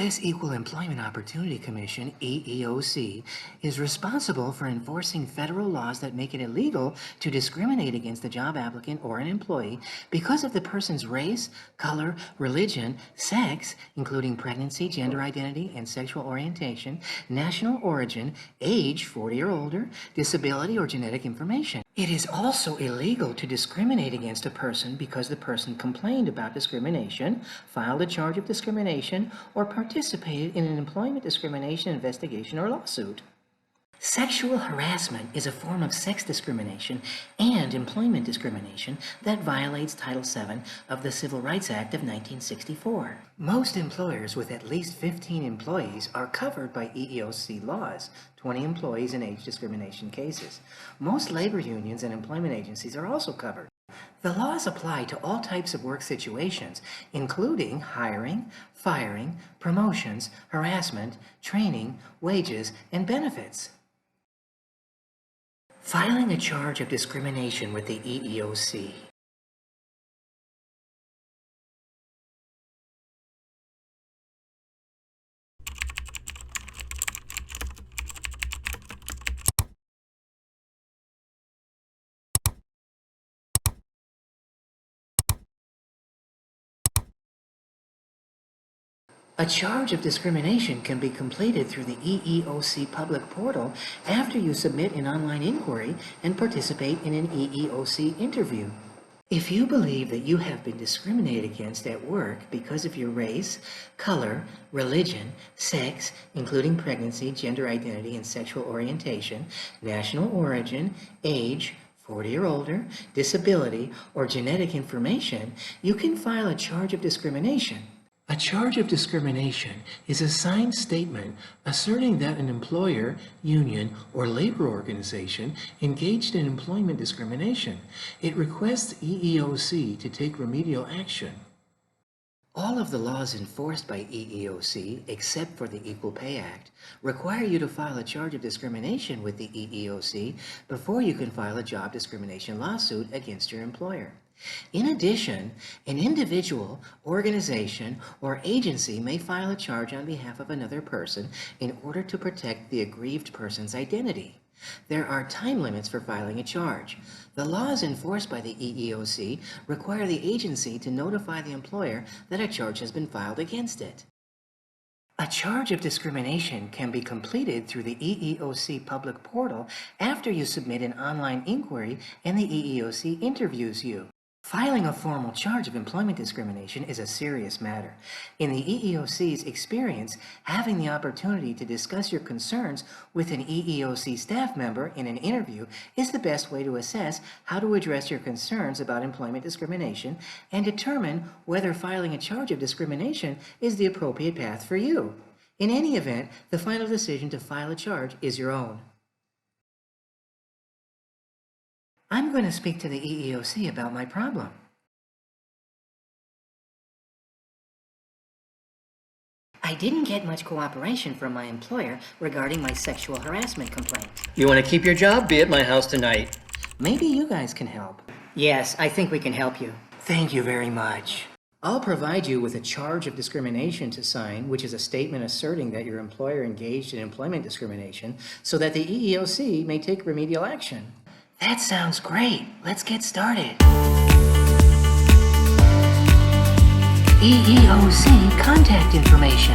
U.S. Equal Employment Opportunity Commission, EEOC, is responsible for enforcing federal laws that make it illegal to discriminate against a job applicant or an employee because of the person's race, color, religion, sex, including pregnancy, gender identity, and sexual orientation, national origin, age, 40 or older, disability, or genetic information. It is also illegal to discriminate against a person because the person complained about discrimination, filed a charge of discrimination, or participated in an employment discrimination investigation or lawsuit. Sexual harassment is a form of sex discrimination and employment discrimination that violates Title VII of the Civil Rights Act of 1964. Most employers with at least 15 employees are covered by EEOC laws, 20 employees in age discrimination cases. Most labor unions and employment agencies are also covered. The laws apply to all types of work situations, including hiring, firing, promotions, harassment, training, wages, and benefits. Filing a charge of discrimination with the EEOC. A charge of discrimination can be completed through the EEOC public portal after you submit an online inquiry and participate in an EEOC interview. If you believe that you have been discriminated against at work because of your race, color, religion, sex, including pregnancy, gender identity, and sexual orientation, national origin, age, 40 or older, disability, or genetic information, you can file a charge of discrimination. A charge of discrimination is a signed statement asserting that an employer, union, or labor organization engaged in employment discrimination. It requests EEOC to take remedial action. All of the laws enforced by EEOC, except for the Equal Pay Act, require you to file a charge of discrimination with the EEOC before you can file a job discrimination lawsuit against your employer. In addition, an individual, organization, or agency may file a charge on behalf of another person in order to protect the aggrieved person's identity. There are time limits for filing a charge. The laws enforced by the EEOC require the agency to notify the employer that a charge has been filed against it. A charge of discrimination can be completed through the EEOC public portal after you submit an online inquiry and the EEOC interviews you. Filing a formal charge of employment discrimination is a serious matter. In the EEOC's experience, having the opportunity to discuss your concerns with an EEOC staff member in an interview is the best way to assess how to address your concerns about employment discrimination and determine whether filing a charge of discrimination is the appropriate path for you. In any event, the final decision to file a charge is your own. I'm going to speak to the EEOC about my problem. I didn't get much cooperation from my employer regarding my sexual harassment complaint. You want to keep your job? Be at my house tonight. Maybe you guys can help. Yes, I think we can help you. Thank you very much. I'll provide you with a charge of discrimination to sign, which is a statement asserting that your employer engaged in employment discrimination, so that the EEOC may take remedial action. That sounds great. Let's get started. EEOC contact information.